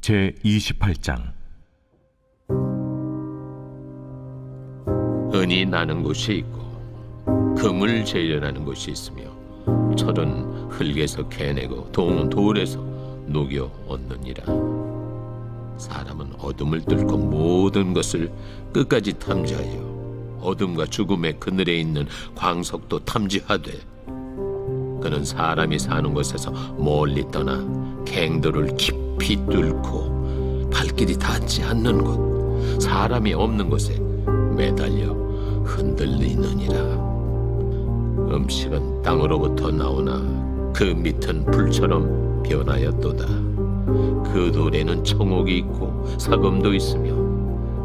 제28장. 은이 나는 곳이 있고 금을 재련하는 곳이 있으며 철은 흙에서 캐내고 동은 돌에서 녹여 얻느니라. 사람은 어둠을 뚫고 모든 것을 끝까지 탐지하여 어둠과 죽음의 그늘에 있는 광석도 탐지하되 그는 사람이 사는 곳에서 멀리 떠나 갱도를 깊이 뚫고 발길이 닿지 않는 곳 사람이 없는 곳에 매달려 흔들리느니라. 음식은 땅으로부터 나오나 그 밑은 불처럼 변하였도다. 그 돌에는 청옥이 있고 사금도 있으며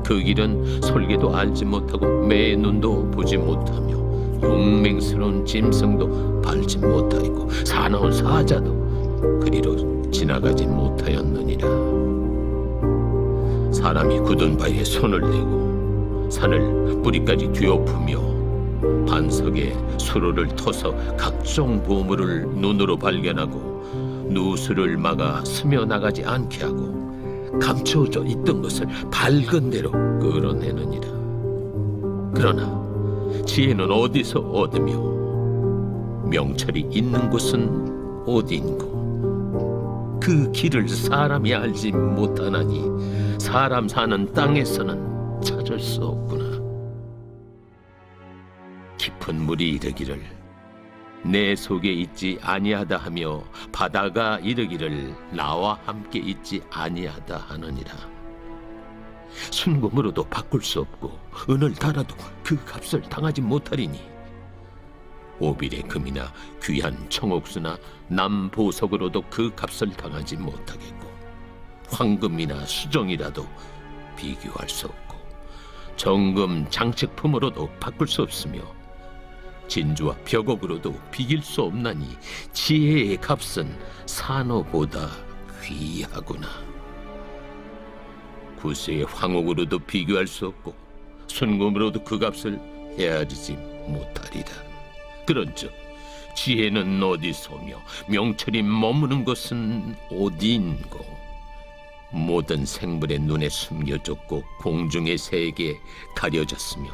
그 길은 솔개도 알지 못하고 매의 눈도 보지 못하며 용맹스러운 짐승도 밟지 못하였고 사나운 사자도 그리로 지나가지 못하였느니라. 사람이 굳은 바위에 손을 대고 산을 뿌리까지 뒤엎으며 반석에 수로를 터서 각종 보물을 눈으로 발견하고 누수를 막아 스며나가지 않게 하고 감추어져 있던 것을 밝은 대로 끌어내느니라. 그러나 지혜는 어디서 얻으며 명철이 있는 곳은 어디인고 그 길을 사람이 알지 못하나니 사람 사는 땅에서는 찾을 수 없구나. 깊은 물이 이르기를 내 속에 있지 아니하다 하며 바다가 이르기를 나와 함께 있지 아니하다 하느니라. 순금으로도 바꿀 수 없고 은을 달아도 그 값을 당하지 못하리니 오빌의 금이나 귀한 청옥수나 남보석으로도 그 값을 당하지 못하겠고 황금이나 수정이라도 비교할 수 없고 정금 장식품으로도 바꿀 수 없으며 진주와 벽옥으로도 비길 수 없나니 지혜의 값은 산호보다 귀하구나. 구세의 황옥으로도 비교할 수 없고 순금으로도 그 값을 헤아리지 못하리라. 그런즉 지혜는 어디서며 명철이 머무는 곳은 어디인고 모든 생물의 눈에 숨겨졌고 공중의 새에게 가려졌으며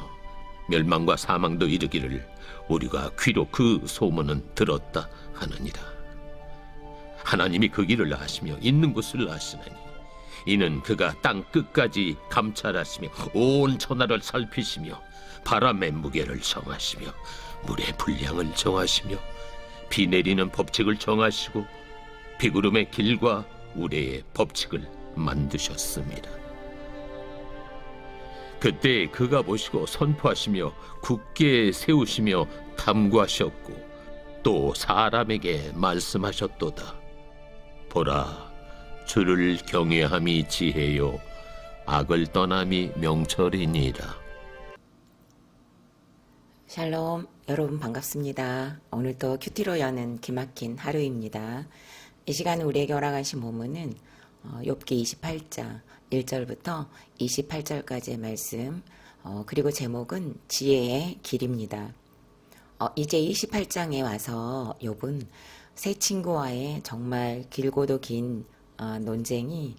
멸망과 사망도 이르기를 우리가 귀로 그 소문은 들었다 하느니라. 하나님이 그 길을 아시며 있는 곳을 아시나니 이는 그가 땅 끝까지 감찰하시며 온 천하를 살피시며 바람의 무게를 정하시며 물의 분량을 정하시며 비 내리는 법칙을 정하시고 비구름의 길과 우레의 법칙을 만드셨습니다. 그때 그가 보시고 선포하시며 굳게 세우시며 탐구하셨고 또 사람에게 말씀하셨도다. 보라, 주를 경외함이 지혜요 악을 떠남이 명철이니라. 샬롬, 여러분 반갑습니다. 오늘도 큐티로 여는 기막힌 하루입니다. 이 시간 우리에게 허락하신 본문은 욥기 28장 1절부터 28절까지의 말씀, 그리고 제목은 지혜의 길입니다. 이제 28장에 와서 욥은 새 친구와의 정말 길고도 긴 논쟁이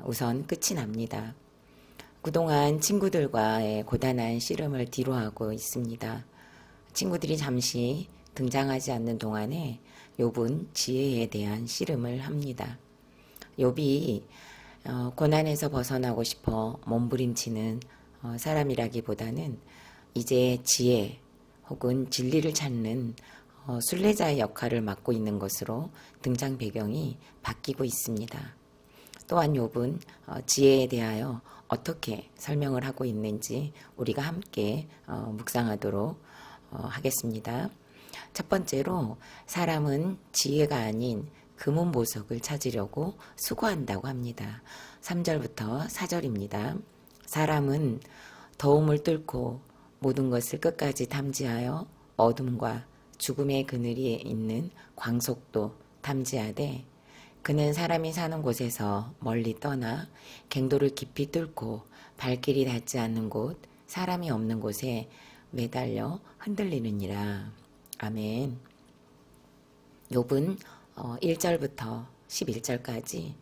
우선 끝이 납니다. 그동안 친구들과의 고단한 씨름을 뒤로하고 있습니다. 친구들이 잠시 등장하지 않는 동안에 욥은 지혜에 대한 씨름을 합니다. 욥이 고난에서 벗어나고 싶어 몸부림치는 사람이라기보다는 이제 지혜 혹은 진리를 찾는 순례자의 역할을 맡고 있는 것으로 등장 배경이 바뀌고 있습니다. 또한 욥은 지혜에 대하여 어떻게 설명을 하고 있는지 우리가 함께 묵상하도록 하겠습니다. 첫 번째로 사람은 지혜가 아닌 금은 보석을 찾으려고 수고한다고 합니다. 3절부터 4절입니다. 사람은 더움을 뚫고 모든 것을 끝까지 탐지하여 어둠과 죽음의 그늘에 있는 광석도 탐지하되 그는 사람이 사는 곳에서 멀리 떠나 갱도를 깊이 뚫고 발길이 닿지 않는 곳 사람이 없는 곳에 매달려 흔들리느니라. 아멘. 욥은 1절부터 11절까지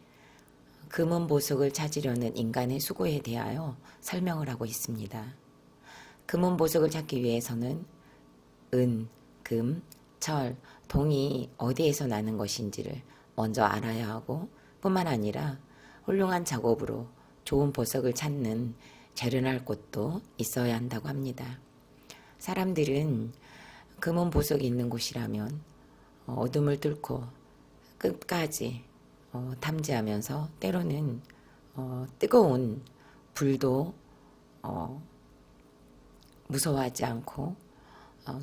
금은 보석을 찾으려는 인간의 수고에 대하여 설명을 하고 있습니다. 금은 보석을 찾기 위해서는 은, 금, 철, 동이 어디에서 나는 것인지를 먼저 알아야 하고 뿐만 아니라 훌륭한 작업으로 좋은 보석을 찾는 재련할 곳도 있어야 한다고 합니다. 사람들은 금은 보석이 있는 곳이라면 어둠을 뚫고 끝까지 탐지하면서 때로는 뜨거운 불도 무서워하지 않고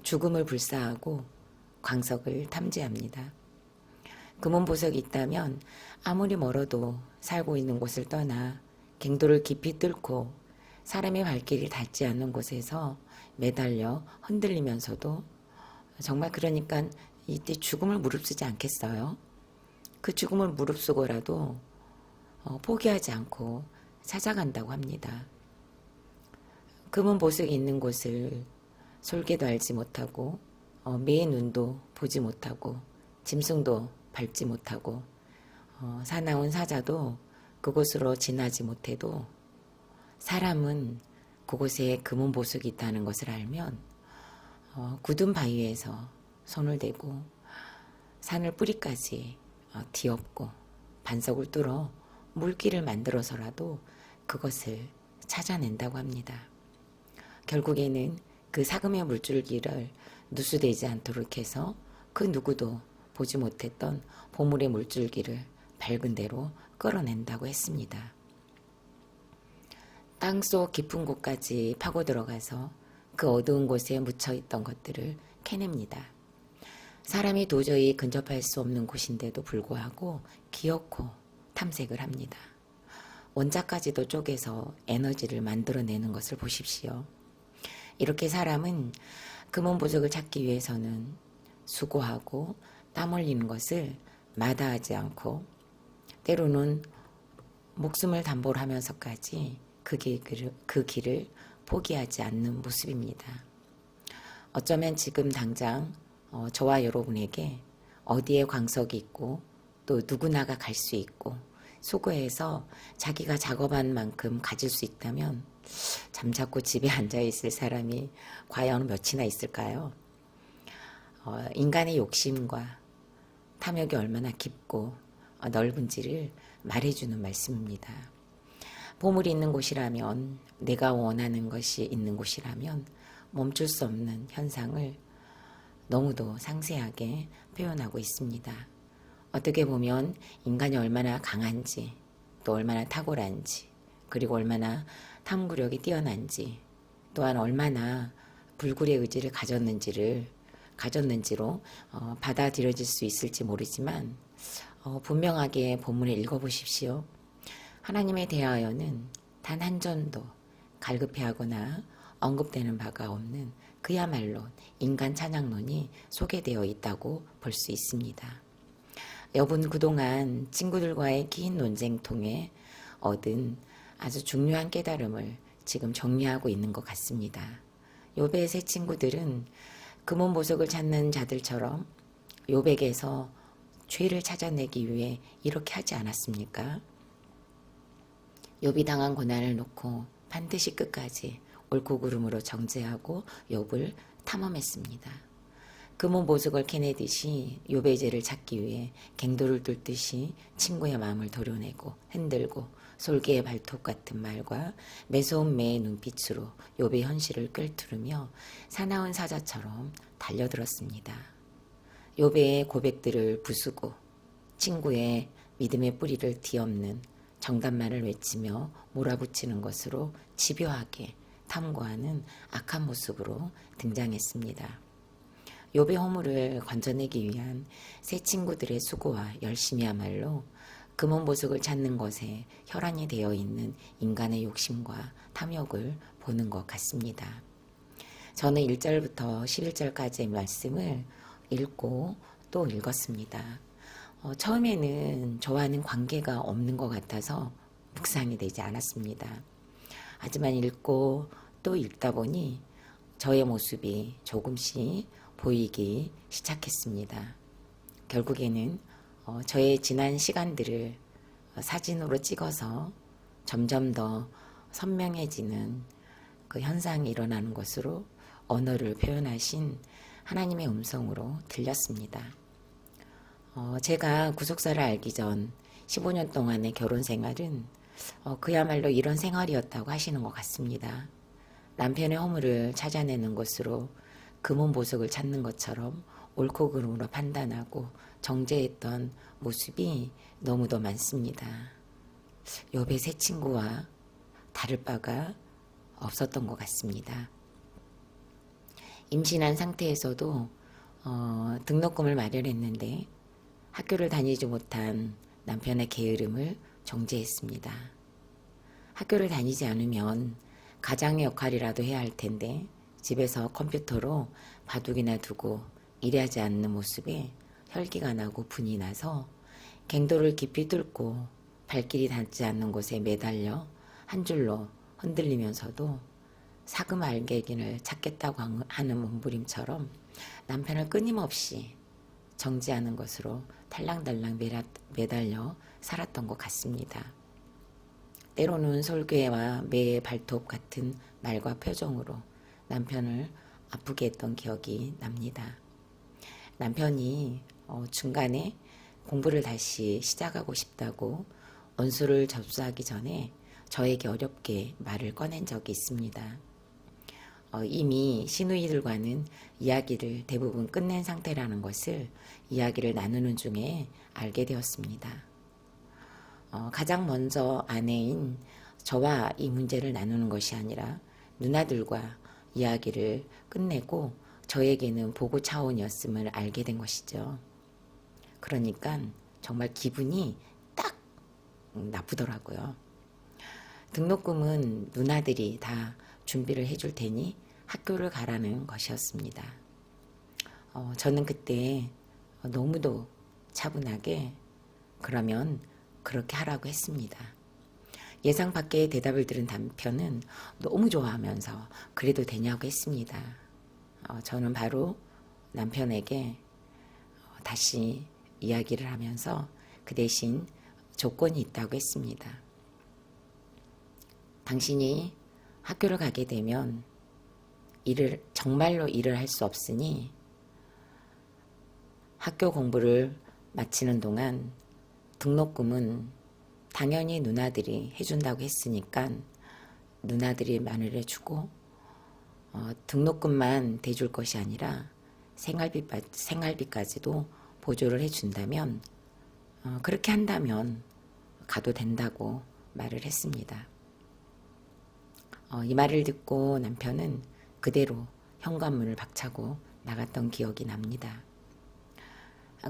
죽음을 불사하고 광석을 탐지합니다. 금은 보석이 있다면 아무리 멀어도 살고 있는 곳을 떠나 갱도를 깊이 뚫고 사람의 발길이 닿지 않는 곳에서 매달려 흔들리면서도 정말 그러니까 이때 죽음을 무릅쓰지 않겠어요? 그 죽음을 무릅쓰고라도 포기하지 않고 찾아간다고 합니다. 금은 보석이 있는 곳을 솔개도 알지 못하고 매의 눈도 보지 못하고 짐승도 밟지 못하고 사나운 사자도 그곳으로 지나지 못해도 사람은 그곳에 금은 보석이 있다는 것을 알면 굳은 바위에서 손을 대고 산을 뿌리까지 뒤엎고 반석을 뚫어 물길을 만들어서라도 그것을 찾아낸다고 합니다. 결국에는 그 사금의 물줄기를 누수되지 않도록 해서 그 누구도 보지 못했던 보물의 물줄기를 밝은 대로 끌어낸다고 했습니다. 땅속 깊은 곳까지 파고 들어가서 그 어두운 곳에 묻혀있던 것들을 캐냅니다. 사람이 도저히 근접할 수 없는 곳인데도 불구하고 기어코 탐색을 합니다. 원자까지도 쪼개서 에너지를 만들어내는 것을 보십시오. 이렇게 사람은 금은 보석을 찾기 위해서는 수고하고 땀 흘리는 것을 마다하지 않고 때로는 목숨을 담보로 하면서까지 그 길을 포기하지 않는 모습입니다. 어쩌면 지금 당장 저와 여러분에게 어디에 광석이 있고 또 누구나가 갈 수 있고 수고해서 자기가 작업한 만큼 가질 수 있다면 잠자코 집에 앉아있을 사람이 과연 몇이나 있을까요? 인간의 욕심과 탐욕이 얼마나 깊고 넓은지를 말해주는 말씀입니다. 보물이 있는 곳이라면, 내가 원하는 것이 있는 곳이라면 멈출 수 없는 현상을 너무도 상세하게 표현하고 있습니다. 어떻게 보면 인간이 얼마나 강한지, 또 얼마나 탁월한지, 그리고 얼마나 탐구력이 뛰어난지, 또한 얼마나 불굴의 의지를 가졌는지로 받아들여질 수 있을지 모르지만 분명하게 본문을 읽어보십시오. 하나님에 대하여는 단 한 전도 갈급해하거나 언급되는 바가 없는 그야말로 인간 찬양론이 소개되어 있다고 볼 수 있습니다. 여분 그동안 친구들과의 긴 논쟁 통해 얻은 아주 중요한 깨달음을 지금 정리하고 있는 것 같습니다. 욥의 세 친구들은 금은 보석을 찾는 자들처럼 욥에게서 죄를 찾아내기 위해 이렇게 하지 않았습니까? 욥이 당한 고난을 놓고 반드시 끝까지 옳고 그름으로 정죄하고 욥을 탐험했습니다. 금은 보석을 캐내듯이 욥의 죄를 찾기 위해 갱도를 뚫듯이 친구의 마음을 도려내고 흔들고 솔개의 발톱 같은 말과 매서운 매의 눈빛으로 욥의 현실을 꿰뚫으며 사나운 사자처럼 달려들었습니다. 욥의 고백들을 부수고 친구의 믿음의 뿌리를 뒤엎는 정답만을 외치며 몰아붙이는 것으로 집요하게 탐구하는 악한 모습으로 등장했습니다. 욥의 허물을 건져내기 위한 세 친구들의 수고와 열심이야말로 금은 보석을 찾는 것에 혈안이 되어 있는 인간의 욕심과 탐욕을 보는 것 같습니다. 저는 1절부터 11절까지의 말씀을 읽고 또 읽었습니다. 처음에는 저와는 관계가 없는 것 같아서 묵상이 되지 않았습니다. 하지만 읽고 또 읽다 보니 저의 모습이 조금씩 보이기 시작했습니다. 결국에는 저의 지난 시간들을 사진으로 찍어서 점점 더 선명해지는 그 현상이 일어나는 것으로 언어를 표현하신 하나님의 음성으로 들렸습니다. 제가 구속사를 알기 전 15년 동안의 결혼 생활은 그야말로 이런 생활이었다고 하시는 것 같습니다. 남편의 허물을 찾아내는 것으로 금은 보석을 찾는 것처럼 옳고 그름으로 판단하고 정죄했던 모습이 너무도 많습니다. 욥의 새 친구와 다를 바가 없었던 것 같습니다. 임신한 상태에서도 등록금을 마련했는데 학교를 다니지 못한 남편의 게으름을 정죄했습니다. 학교를 다니지 않으면 가장의 역할이라도 해야 할 텐데 집에서 컴퓨터로 바둑이나 두고 일하지 않는 모습에 혈기가 나고 분이 나서 갱도를 깊이 뚫고 발길이 닿지 않는 곳에 매달려 한 줄로 흔들리면서도 사금 알객인을 찾겠다고 하는 몸부림처럼 남편을 끊임없이 정지하는 것으로 달랑달랑 매달려 살았던 것 같습니다. 때로는 솔개와 매의 발톱 같은 말과 표정으로 남편을 아프게 했던 기억이 납니다. 남편이 중간에 공부를 다시 시작하고 싶다고 원수를 접수하기 전에 저에게 어렵게 말을 꺼낸 적이 있습니다. 이미 시누이들과는 이야기를 대부분 끝낸 상태라는 것을 이야기를 나누는 중에 알게 되었습니다. 가장 먼저 아내인 저와 이 문제를 나누는 것이 아니라 누나들과 이야기를 끝내고 저에게는 보고 차원이었음을 알게 된 것이죠. 그러니까 정말 기분이 딱 나쁘더라고요. 등록금은 누나들이 다 준비를 해줄 테니 학교를 가라는 것이었습니다. 저는 그때 너무도 차분하게 그러면 그렇게 하라고 했습니다. 예상 밖의 대답을 들은 남편은 너무 좋아하면서 그래도 되냐고 했습니다. 저는 바로 남편에게 다시 이야기를 하면서 그 대신 조건이 있다고 했습니다. 당신이 학교를 가게 되면 정말로 일을 할 수 없으니 학교 공부를 마치는 동안 등록금은 당연히 누나들이 해준다고 했으니까 누나들이 마련해 주고 등록금만 대줄 것이 아니라 생활비까지도 보조를 해준다면 그렇게 한다면 가도 된다고 말을 했습니다. 이 말을 듣고 남편은 그대로 현관문을 박차고 나갔던 기억이 납니다.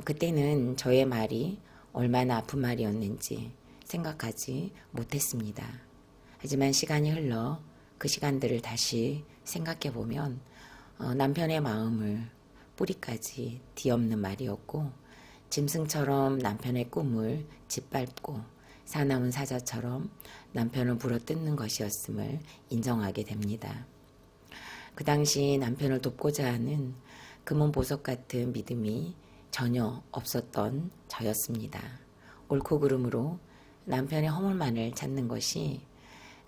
그때는 저의 말이 얼마나 아픈 말이었는지 생각하지 못했습니다. 하지만 시간이 흘러 그 시간들을 다시 생각해 보면 남편의 마음을 뿌리까지 뒤엎는 말이었고 짐승처럼 남편의 꿈을 짓밟고 사나운 사자처럼 남편을 물어뜯는 것이었음을 인정하게 됩니다. 그 당시 남편을 돕고자 하는 금은 보석 같은 믿음이 전혀 없었던 저였습니다. 옳고 그름으로 남편의 허물만을 찾는 것이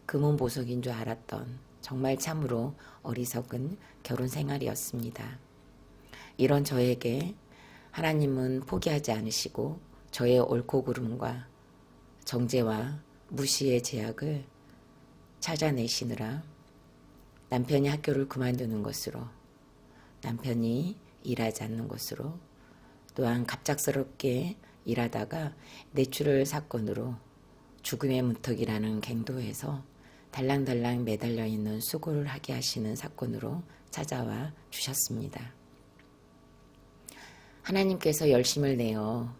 금은 보석인 줄 알았던 정말 참으로 어리석은 결혼 생활이었습니다. 이런 저에게 하나님은 포기하지 않으시고 저의 옳고 그름과 정죄와 무시의 제약을 찾아내시느라 남편이 학교를 그만두는 것으로, 남편이 일하지 않는 것으로, 또한 갑작스럽게 일하다가 뇌출혈 사건으로 죽음의 문턱이라는 갱도에서 달랑달랑 매달려 있는 수고를 하게 하시는 사건으로 찾아와 주셨습니다. 하나님께서 열심을 내어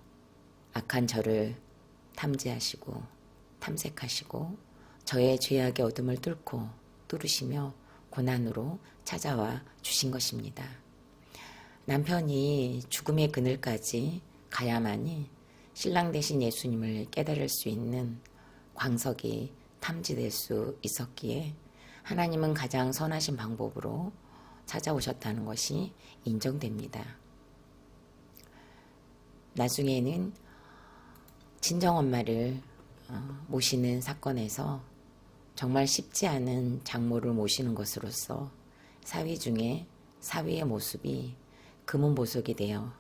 악한 저를 탐지하시고 탐색하시고 저의 죄악의 어둠을 뚫으시며 고난으로 찾아와 주신 것입니다. 남편이 죽음의 그늘까지 가야만이 신랑 대신 예수님을 깨달을 수 있는 광석이 탐지될 수 있었기에 하나님은 가장 선하신 방법으로 찾아오셨다는 것이 인정됩니다. 나중에는 친정엄마를 모시는 사건에서 정말 쉽지 않은 장모를 모시는 것으로서 사위 중에 사위의 모습이 금은 보석이 되어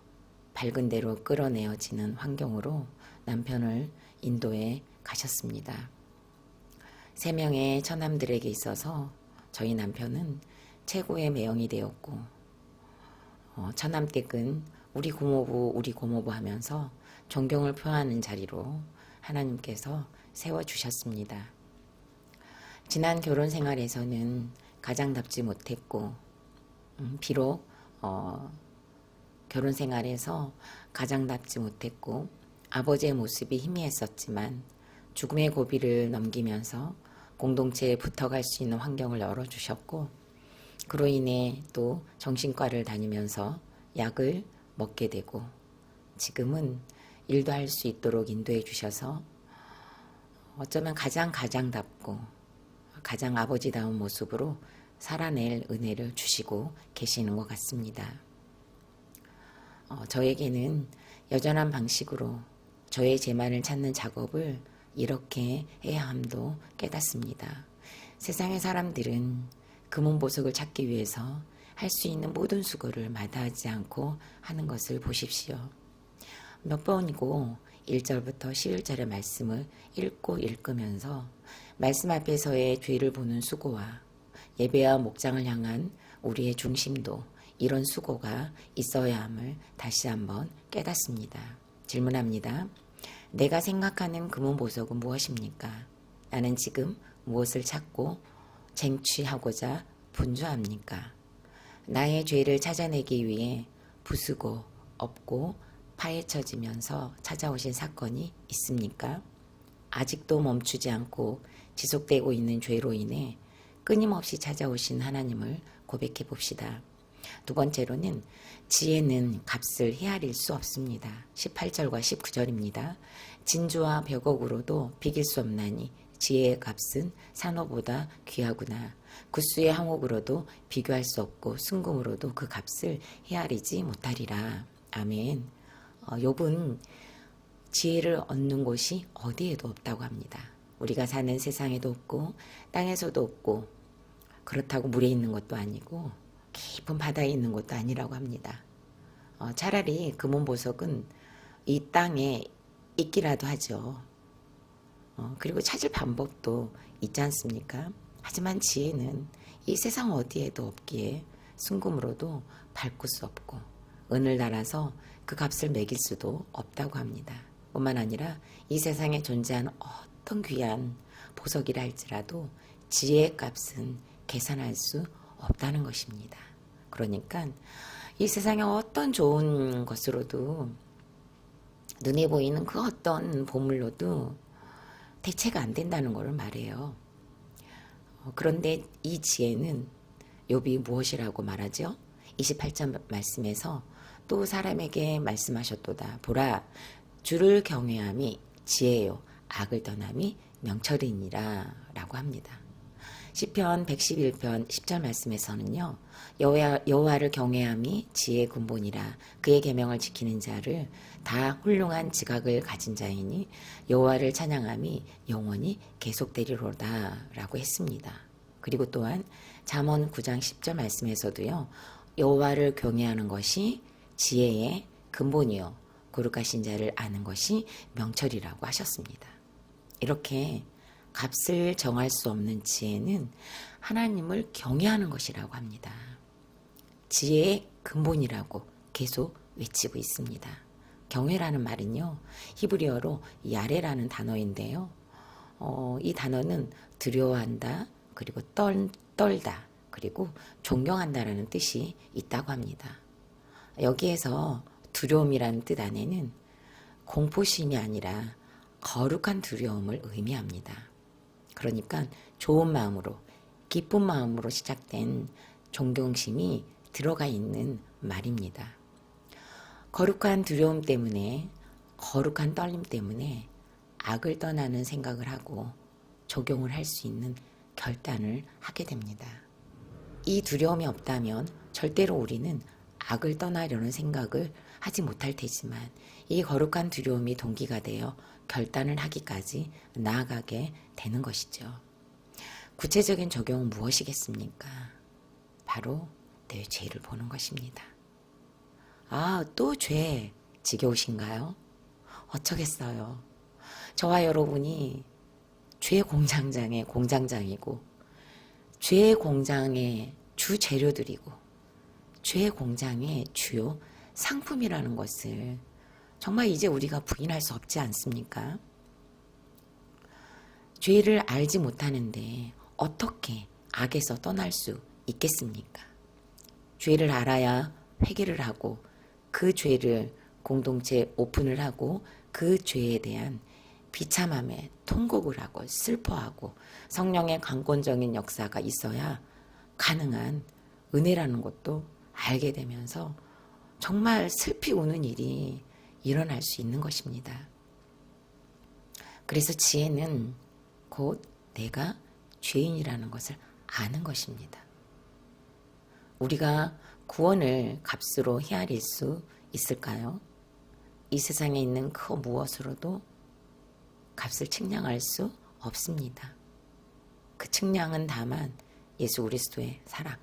밝은 대로 끌어내어지는 환경으로 남편을 인도해 가셨습니다. 3명의 처남들에게 있어서 저희 남편은 최고의 매형이 되었고 처남댁은 우리 고모부 하면서 존경을 표하는 자리로 하나님께서 세워주셨습니다. 지난 결혼 생활에서는 가장답지 못했고 비록 결혼 생활에서 가장답지 못했고 아버지의 모습이 희미했었지만 죽음의 고비를 넘기면서 공동체에 붙어갈 수 있는 환경을 열어주셨고 그로 인해 또 정신과를 다니면서 약을 먹게 되고 지금은 일도 할 수 있도록 인도해 주셔서 어쩌면 가장답고 가장 아버지다운 모습으로 살아낼 은혜를 주시고 계시는 것 같습니다. 저에게는 여전한 방식으로 저의 재만을 찾는 작업을 이렇게 해야 함도 깨닫습니다. 세상의 사람들은 금은 보석을 찾기 위해서 할 수 있는 모든 수고를 마다하지 않고 하는 것을 보십시오. 몇 번이고 1절부터 11절의 말씀을 읽으면서 말씀 앞에서의 죄를 보는 수고와 예배와 목장을 향한 우리의 중심도 이런 수고가 있어야 함을 다시 한번 깨닫습니다. 질문합니다. 내가 생각하는 금은 보석은 무엇입니까? 나는 지금 무엇을 찾고 쟁취하고자 분주합니까? 나의 죄를 찾아내기 위해 부수고 엎고 파헤쳐지면서 찾아오신 사건이 있습니까? 아직도 멈추지 않고 지속되고 있는 죄로 인해 끊임없이 찾아오신 하나님을 고백해 봅시다. 두 번째로는 지혜는 값을 헤아릴 수 없습니다. 18절과 19절입니다. 진주와 벽옥으로도 비길 수 없나니 지혜의 값은 산호보다 귀하구나. 구스의 항옥으로도 비교할 수 없고 순금으로도 그 값을 헤아리지 못하리라. 아멘. 욥은 지혜를 얻는 곳이 어디에도 없다고 합니다. 우리가 사는 세상에도 없고 땅에서도 없고 그렇다고 물에 있는 것도 아니고 깊은 바다에 있는 것도 아니라고 합니다. 차라리 금은 보석은 이 땅에 있기라도 하죠. 그리고 찾을 방법도 있지 않습니까? 하지만 지혜는 이 세상 어디에도 없기에 순금으로도 밟을 수 없고 은을 달아서 그 값을 매길 수도 없다고 합니다. 뿐만 아니라 이 세상에 존재하는 어떤 귀한 보석이라 할지라도 지혜의 값은 계산할 수 없다는 것입니다. 그러니까 이 세상의 어떤 좋은 것으로도 눈에 보이는 그 어떤 보물로도 대체가 안 된다는 것을 말해요. 그런데 이 지혜는 욥이 무엇이라고 말하죠? 28절 말씀에서 또 사람에게 말씀하셨도다. 보라, 주를 경외함이 지혜요, 악을 떠남이 명철이니라 라고 합니다. 시편 111편 10절 말씀에서는요. 여호와를 경외함이 지혜의 근본이라. 그의 계명을 지키는 자를 다 훌륭한 지각을 가진 자이니 여호와를 찬양함이 영원히 계속되리로다 라고 했습니다. 그리고 또한 잠언 9장 10절 말씀에서도요. 여호와를 경외하는 것이 지혜의 근본이요 거룩하신 자를 아는 것이 명철이라고 하셨습니다. 이렇게 값을 정할 수 없는 지혜는 하나님을 경외하는 것이라고 합니다. 지혜의 근본이라고 계속 외치고 있습니다. 경외라는 말은요. 히브리어로 야레라는 단어인데요. 이 단어는 두려워한다, 그리고 떨다, 그리고 존경한다라는 뜻이 있다고 합니다. 여기에서 두려움이라는 뜻 안에는 공포심이 아니라 거룩한 두려움을 의미합니다. 그러니까 좋은 마음으로, 기쁜 마음으로 시작된 존경심이 들어가 있는 말입니다. 거룩한 두려움 때문에, 거룩한 떨림 때문에 악을 떠나는 생각을 하고 적용을 할 수 있는 결단을 하게 됩니다. 이 두려움이 없다면 절대로 우리는 악을 떠나려는 생각을 하지 못할 테지만 이 거룩한 두려움이 동기가 되어 결단을 하기까지 나아가게 되는 것이죠. 구체적인 적용은 무엇이겠습니까? 바로 내 죄를 보는 것입니다. 아, 또 죄 지겨우신가요? 어쩌겠어요. 저와 여러분이 죄 공장장의 공장장이고 죄 공장의 주 재료들이고 죄 공장의 주요 상품이라는 것을 정말 이제 우리가 부인할 수 없지 않습니까? 죄를 알지 못하는데 어떻게 악에서 떠날 수 있겠습니까? 죄를 알아야 회개를 하고 그 죄를 공동체에 오픈을 하고 그 죄에 대한 비참함에 통곡을 하고 슬퍼하고 성령의 강권적인 역사가 있어야 가능한 은혜라는 것도 알게 되면서 정말 슬피 우는 일이 일어날 수 있는 것입니다. 그래서 지혜는 곧 내가 죄인이라는 것을 아는 것입니다. 우리가 구원을 값으로 헤아릴 수 있을까요? 이 세상에 있는 그 무엇으로도 값을 측량할 수 없습니다. 그 측량은 다만 예수 그리스도의 사랑,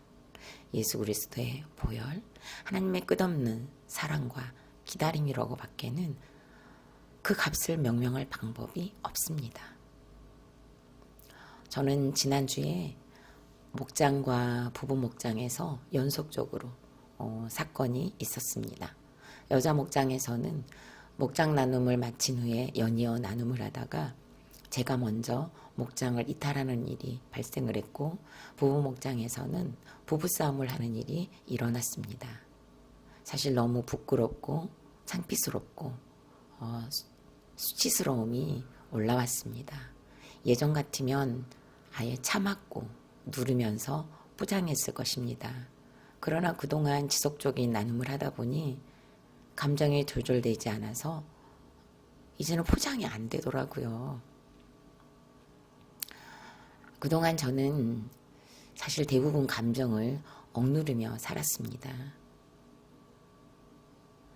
예수 그리스도의 보혈, 하나님의 끝없는 사랑과 기다림이라고 밖에는 그 값을 명명할 방법이 없습니다. 저는 지난주에 목장과 부부 목장에서 연속적으로 사건이 있었습니다. 여자 목장에서는 목장 나눔을 마친 후에 연이어 나눔을 하다가 제가 먼저 목장을 이탈하는 일이 발생을 했고 부부 목장에서는 부부싸움을 하는 일이 일어났습니다. 사실 너무 부끄럽고 창피스럽고 수치스러움이 올라왔습니다. 예전 같으면 아예 참았고 누르면서 포장했을 것입니다. 그러나 그동안 지속적인 나눔을 하다 보니 감정이 조절되지 않아서 이제는 포장이 안 되더라고요. 그동안 저는 사실 대부분 감정을 억누르며 살았습니다.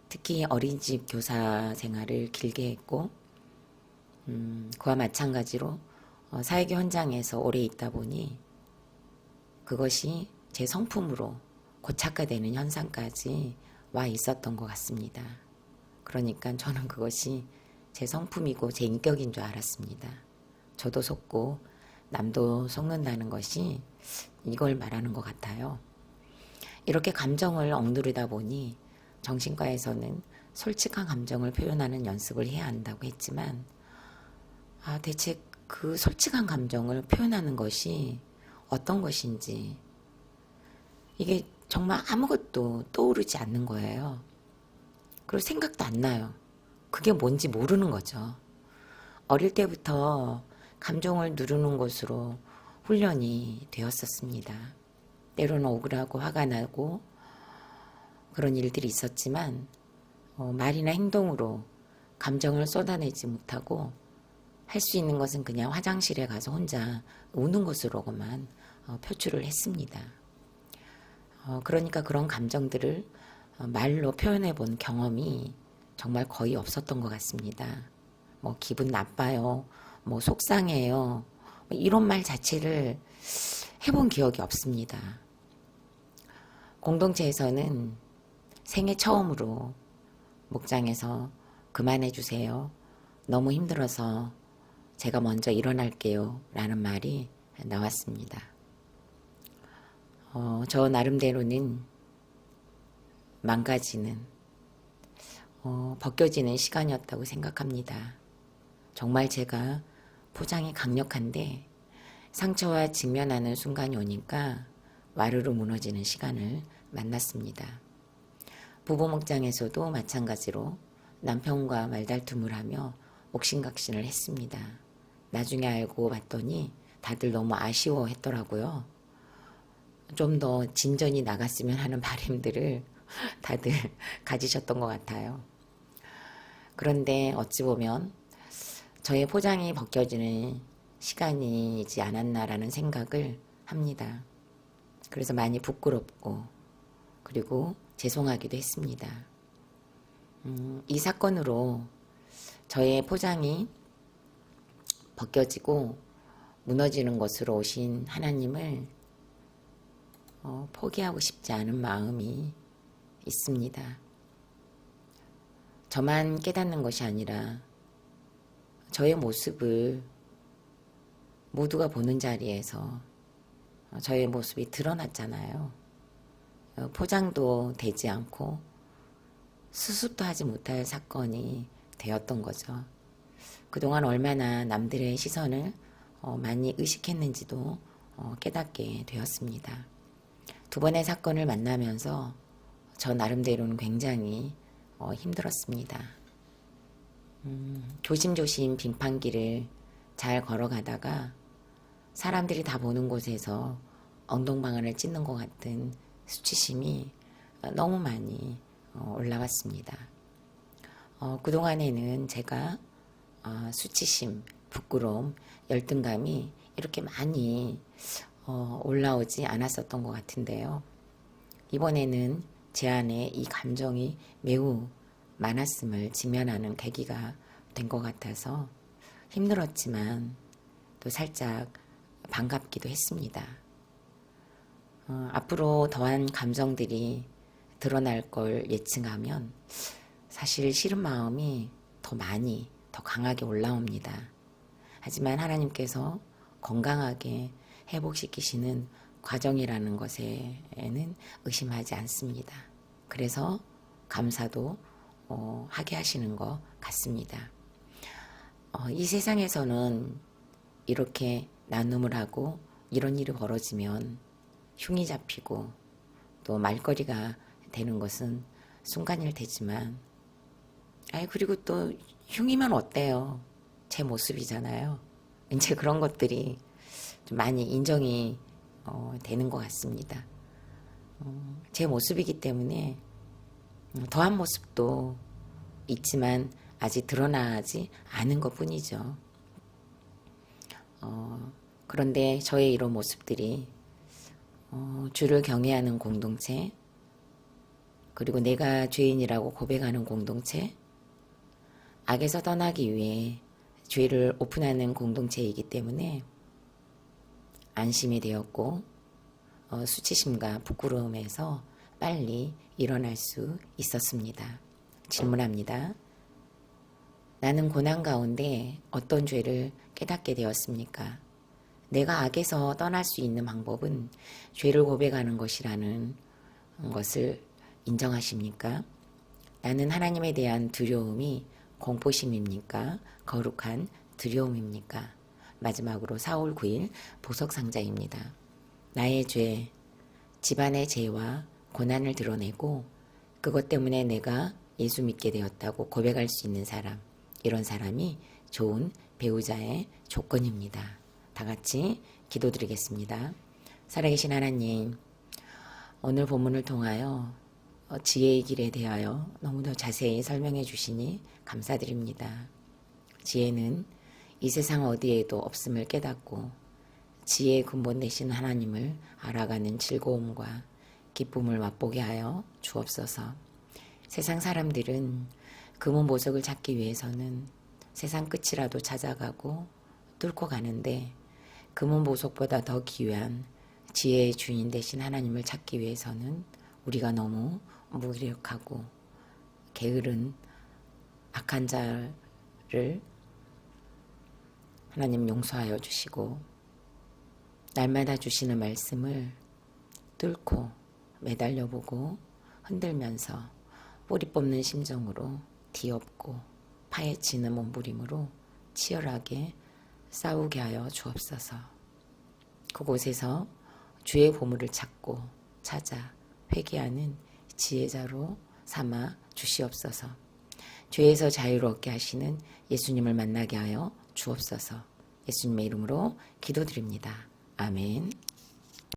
특히 어린이집 교사 생활을 길게 했고 그와 마찬가지로 사회계 현장에서 오래 있다 보니 그것이 제 성품으로 고착화되는 현상까지 와 있었던 것 같습니다. 그러니까 저는 그것이 제 성품이고 제 인격인 줄 알았습니다. 저도 속고 남도 속는다는 것이 이걸 말하는 것 같아요. 이렇게 감정을 억누르다 보니 정신과에서는 솔직한 감정을 표현하는 연습을 해야 한다고 했지만 대체 그 솔직한 감정을 표현하는 것이 어떤 것인지 이게 정말 아무것도 떠오르지 않는 거예요. 그리고 생각도 안 나요. 그게 뭔지 모르는 거죠. 어릴 때부터 감정을 누르는 것으로 훈련이 되었었습니다. 때로는 억울하고 화가 나고 그런 일들이 있었지만 말이나 행동으로 감정을 쏟아내지 못하고 할 수 있는 것은 그냥 화장실에 가서 혼자 우는 것으로만 표출을 했습니다. 그러니까 그런 감정들을 말로 표현해 본 경험이 정말 거의 없었던 것 같습니다. 기분 나빠요, 속상해요, 이런 말 자체를 해본 기억이 없습니다. 공동체에서는 생애 처음으로 목장에서 그만해 주세요, 너무 힘들어서 제가 먼저 일어날게요 라는 말이 나왔습니다. 저 나름대로는 망가지는 벗겨지는 시간이었다고 생각합니다. 정말 제가 포장이 강력한데 상처와 직면하는 순간이 오니까 와르르 무너지는 시간을 만났습니다. 부부 목장에서도 마찬가지로 남편과 말다툼을 하며 옥신각신을 했습니다. 나중에 알고 봤더니 다들 너무 아쉬워했더라고요. 좀 더 진전이 나갔으면 하는 바람들을 다들 가지셨던 것 같아요. 그런데 어찌 보면 저의 포장이 벗겨지는 시간이지 않았나라는 생각을 합니다. 그래서 많이 부끄럽고 그리고 죄송하기도 했습니다. 이 사건으로 저의 포장이 벗겨지고 무너지는 것으로 오신 하나님을 포기하고 싶지 않은 마음이 있습니다. 저만 깨닫는 것이 아니라 저의 모습을 모두가 보는 자리에서 저의 모습이 드러났잖아요. 포장도 되지 않고 수습도 하지 못할 사건이 되었던 거죠. 그동안 얼마나 남들의 시선을 많이 의식했는지도 깨닫게 되었습니다. 두 번의 사건을 만나면서 저 나름대로는 굉장히 힘들었습니다. 조심조심 빙판길을 잘 걸어가다가 사람들이 다 보는 곳에서 엉덩방아를 찢는 것 같은 수치심이 너무 많이 올라왔습니다. 그동안에는 제가 수치심, 부끄러움, 열등감이 이렇게 많이 올라오지 않았었던 것 같은데요. 이번에는 제 안에 이 감정이 매우 많았음을 직면하는 계기가 된 것 같아서 힘들었지만 또 살짝 반갑기도 했습니다. 앞으로 더한 감정들이 드러날 걸 예측하면 사실 싫은 마음이 더 많이, 더 강하게 올라옵니다. 하지만 하나님께서 건강하게 회복시키시는 과정이라는 것에는 의심하지 않습니다. 그래서 감사도 하게 하시는 것 같습니다. 이 세상에서는 이렇게 나눔을 하고 이런 일이 벌어지면 흉이 잡히고 또 말거리가 되는 것은 순간일 테지만 그리고 또 흉이면 어때요? 제 모습이잖아요. 이제 그런 것들이 좀 많이 인정이 되는 것 같습니다. 제 모습이기 때문에 더한 모습도 있지만 아직 드러나지 않은 것 뿐이죠. 그런데 저의 이런 모습들이 주를 경외하는 공동체, 그리고 내가 죄인이라고 고백하는 공동체, 악에서 떠나기 위해 죄를 오픈하는 공동체이기 때문에 안심이 되었고 수치심과 부끄러움에서 빨리 일어날 수 있었습니다. 질문합니다. 나는 고난 가운데 어떤 죄를 깨닫게 되었습니까? 내가 악에서 떠날 수 있는 방법은 죄를 고백하는 것이라는 것을 인정하십니까? 나는 하나님에 대한 두려움이 공포심입니까? 거룩한 두려움입니까? 마지막으로 4월 9일 보석상자입니다. 나의 죄, 집안의 죄와 고난을 드러내고 그것 때문에 내가 예수 믿게 되었다고 고백할 수 있는 사람, 이런 사람이 좋은 배우자의 조건입니다. 다 같이 기도드리겠습니다. 살아계신 하나님, 오늘 본문을 통하여 지혜의 길에 대하여 너무도 자세히 설명해 주시니 감사드립니다. 지혜는 이 세상 어디에도 없음을 깨닫고 지혜의 근본 되신 하나님을 알아가는 즐거움과 기쁨을 맛보게 하여 주옵소서. 세상 사람들은 금은 보석을 찾기 위해서는 세상 끝이라도 찾아가고 뚫고 가는데 금은 보석보다 더 귀한 지혜의 주인 되신 하나님을 찾기 위해서는 우리가 너무 무기력하고 게으른 악한 자를 하나님 용서하여 주시고 날마다 주시는 말씀을 뚫고 매달려보고 흔들면서 뿌리 뽑는 심정으로 뒤엎고 파헤치는 몸부림으로 치열하게 싸우게 하여 주옵소서. 그곳에서 주의 보물을 찾고 찾아 회개하는 지혜자로 삼아 주시옵소서. 죄에서 자유롭게 하시는 예수님을 만나게 하여 주옵소서. 예수님의 이름으로 기도드립니다. 아멘.